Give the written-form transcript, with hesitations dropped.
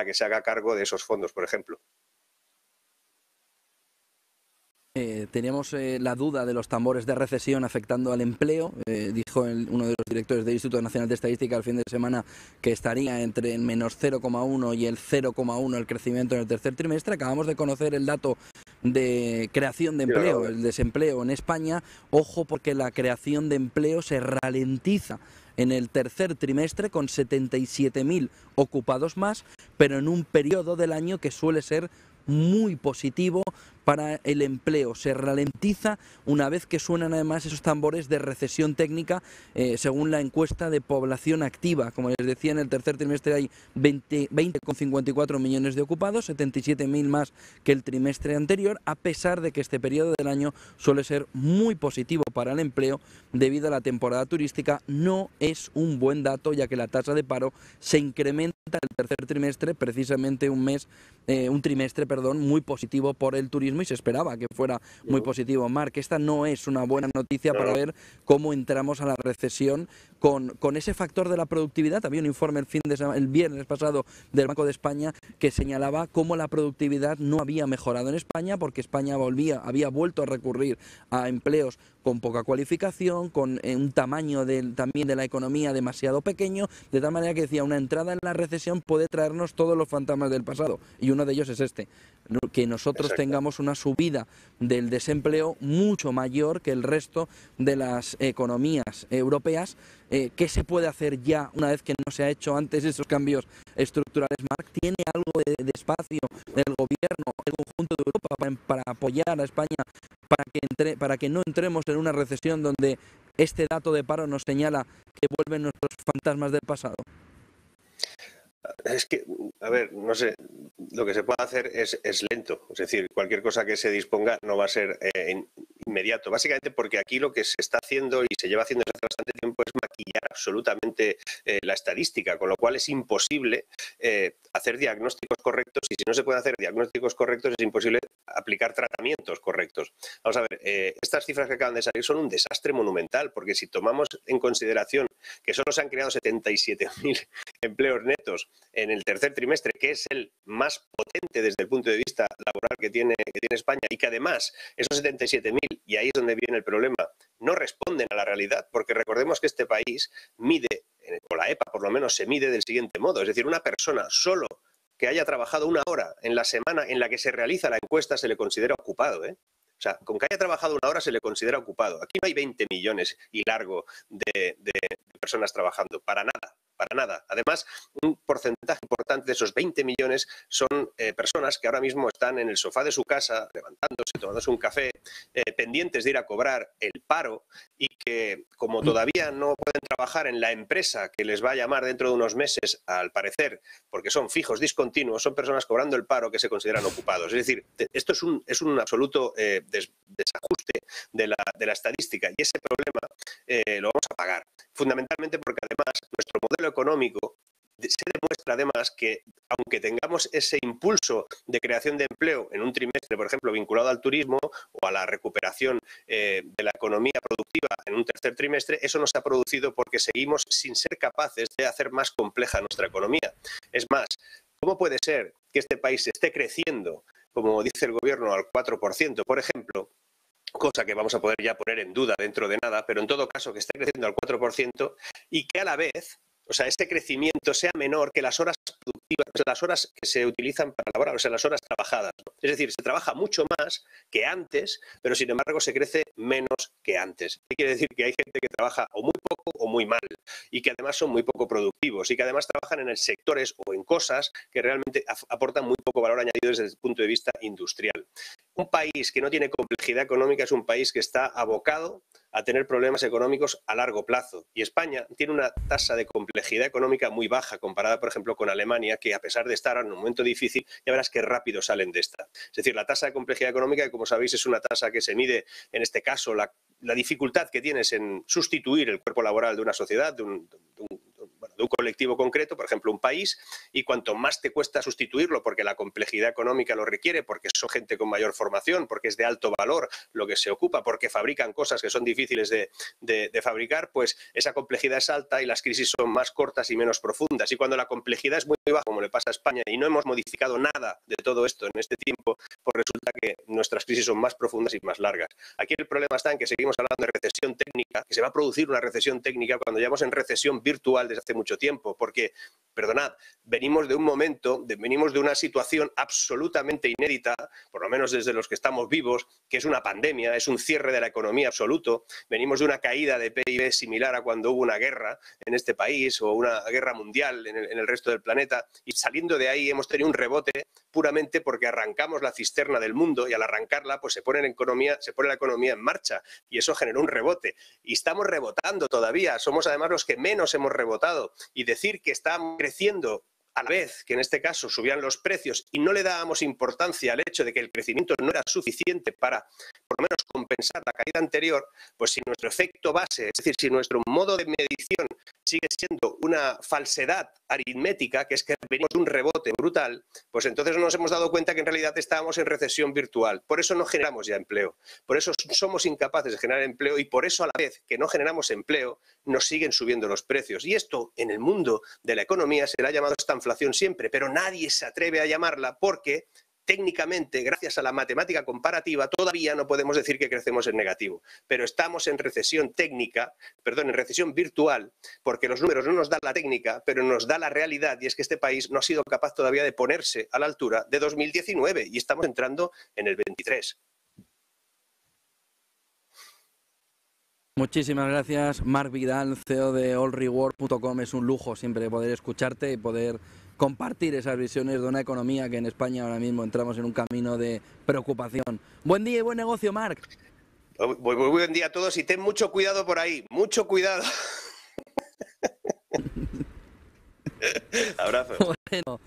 que se haga cargo de esos fondos, por ejemplo. Teníamos la duda de los tambores de recesión afectando al empleo. Dijo uno de los directores del Instituto Nacional de Estadística el fin de semana que estaría entre el menos 0,1 y el 0,1 el crecimiento en el tercer trimestre. Acabamos de conocer el dato de creación de empleo, el desempleo en España. Ojo, porque la creación de empleo se ralentiza en el tercer trimestre con 77.000 ocupados más, pero en un periodo del año que suele ser muy positivo para el empleo. Se ralentiza una vez que suenan además esos tambores de recesión técnica, según la encuesta de población activa. Como les decía, en el tercer trimestre hay 20,54 millones de ocupados, 77.000 más que el trimestre anterior, a pesar de que este periodo del año suele ser muy positivo para el empleo debido a la temporada turística. No es un buen dato, ya que la tasa de paro se incrementa el tercer trimestre, precisamente un trimestre muy positivo por el turismo, y se esperaba que fuera muy positivo. Marc, esta no es una buena noticia para ver cómo entramos a la recesión con ese factor de la productividad. Había un informe el viernes pasado del Banco de España que señalaba cómo la productividad no había mejorado en España, porque España había vuelto a recurrir a empleos con poca cualificación, con un tamaño también de la economía demasiado pequeño, de tal manera que decía, una entrada en la recesión puede traernos todos los fantasmas del pasado, y uno de ellos es este, que nosotros tengamos una subida del desempleo mucho mayor que el resto de las economías europeas. ¿Qué se puede hacer ya una vez que no se ha hecho antes esos cambios estructurales? Marc, ¿tiene algo de espacio el gobierno, el conjunto de Europa para apoyar a España para que no entremos en una recesión donde este dato de paro nos señala que vuelven nuestros fantasmas del pasado? Es que, a ver, no sé, lo que se puede hacer es lento. Es decir, cualquier cosa que se disponga no va a ser inmediato. Básicamente porque aquí lo que se está haciendo y se lleva haciendo desde hace bastante tiempo es maquillar absolutamente la estadística, con lo cual es imposible hacer diagnósticos correctos, y si no se puede hacer diagnósticos correctos es imposible aplicar tratamientos correctos. Vamos a ver, estas cifras que acaban de salir son un desastre monumental, porque si tomamos en consideración que solo se han creado 77.000 empleos netos en el tercer trimestre, que es el más potente desde el punto de vista laboral que tiene España, y que además esos 77.000, y ahí es donde viene el problema, no responden a la realidad, porque recordemos que este país mide, o la EPA por lo menos se mide del siguiente modo, es decir, una persona solo que haya trabajado una hora en la semana en la que se realiza la encuesta se le considera ocupado, ¿eh? O sea, con que haya trabajado una hora se le considera ocupado. Aquí no hay 20 millones y largo de personas trabajando, para nada. Para nada. Además, un porcentaje importante de esos 20 millones son personas que ahora mismo están en el sofá de su casa, levantándose, tomándose un café, pendientes de ir a cobrar el paro, y que, como todavía no pueden trabajar en la empresa que les va a llamar dentro de unos meses, al parecer, porque son fijos discontinuos, son personas cobrando el paro que se consideran ocupados. Es decir, esto es un absoluto desajuste de la estadística, y ese problema lo vamos a pagar. Fundamentalmente porque además nuestro modelo económico se demuestra además que, aunque tengamos ese impulso de creación de empleo en un trimestre, por ejemplo, vinculado al turismo o a la recuperación de la economía productiva en un tercer trimestre, eso no se ha producido porque seguimos sin ser capaces de hacer más compleja nuestra economía. Es más, ¿cómo puede ser que este país esté creciendo, como dice el gobierno, al 4%, por ejemplo? Cosa que vamos a poder ya poner en duda dentro de nada, pero en todo caso que esté creciendo al 4%, y que a la vez, o sea, ese crecimiento sea menor que las horas productivas, las horas que se utilizan para laborar, o sea, las horas trabajadas, ¿no? Es decir, se trabaja mucho más que antes, pero sin embargo se crece menos que antes. ¿Qué quiere decir? Que hay gente que trabaja o muy poco o muy mal, y que además son muy poco productivos, y que además trabajan en sectores o en cosas que realmente aportan muy poco valor añadido desde el punto de vista industrial. Un país que no tiene complejidad económica es un país que está abocado a tener problemas económicos a largo plazo. Y España tiene una tasa de complejidad económica muy baja comparada, por ejemplo, con Alemania, que a pesar de estar en un momento difícil, ya verás qué rápido salen de esta. Es decir, la tasa de complejidad económica, que como sabéis es una tasa que se mide, en este caso, la dificultad que tienes en sustituir el cuerpo laboral de una sociedad, de un colectivo concreto, por ejemplo, un país, y cuanto más te cuesta sustituirlo, porque la complejidad económica lo requiere, porque son gente con mayor formación, porque es de alto valor lo que se ocupa, porque fabrican cosas que son difíciles de fabricar, pues esa complejidad es alta y las crisis son más cortas y menos profundas. Y cuando la complejidad es muy muy bajo, como le pasa a España, y no hemos modificado nada de todo esto en este tiempo, pues resulta que nuestras crisis son más profundas y más largas. Aquí el problema está en que seguimos hablando de recesión técnica, que se va a producir una recesión técnica cuando ya vamos en recesión virtual desde hace mucho tiempo, porque, perdonad, venimos de un momento, venimos de una situación absolutamente inédita, por lo menos desde los que estamos vivos, que es una pandemia, es un cierre de la economía absoluto. Venimos de una caída de PIB similar a cuando hubo una guerra en este país o una guerra mundial en el resto del planeta, y saliendo de ahí hemos tenido un rebote puramente porque arrancamos la cisterna del mundo, y al arrancarla pues se pone la economía en marcha, y eso generó un rebote. Y estamos rebotando todavía, somos además los que menos hemos rebotado, y decir que estamos creciendo a la vez que en este caso subían los precios y no le dábamos importancia al hecho de que el crecimiento no era suficiente para por lo menos compensar la caída anterior, pues si nuestro efecto base, es decir, si nuestro modo de medición sigue siendo una falsedad aritmética, que es que venimos de un rebote brutal, pues entonces no nos hemos dado cuenta que en realidad estábamos en recesión virtual. Por eso no generamos ya empleo, por eso somos incapaces de generar empleo, y por eso a la vez que no generamos empleo nos siguen subiendo los precios. Y esto en el mundo de la economía se le ha llamado esta inflación siempre, pero nadie se atreve a llamarla porque técnicamente, gracias a la matemática comparativa, todavía no podemos decir que crecemos en negativo, pero estamos en recesión técnica, perdón, en recesión virtual, porque los números no nos dan la técnica, pero nos da la realidad, y es que este país no ha sido capaz todavía de ponerse a la altura de 2019 y estamos entrando en el 23. Muchísimas gracias, Marc Vidal, CEO de allreward.com. Es un lujo siempre poder escucharte y poder compartir esas visiones de una economía que en España ahora mismo entramos en un camino de preocupación. Buen día y buen negocio, Marc. Muy buen día a todos, y ten mucho cuidado por ahí, mucho cuidado. Abrazo. Bueno.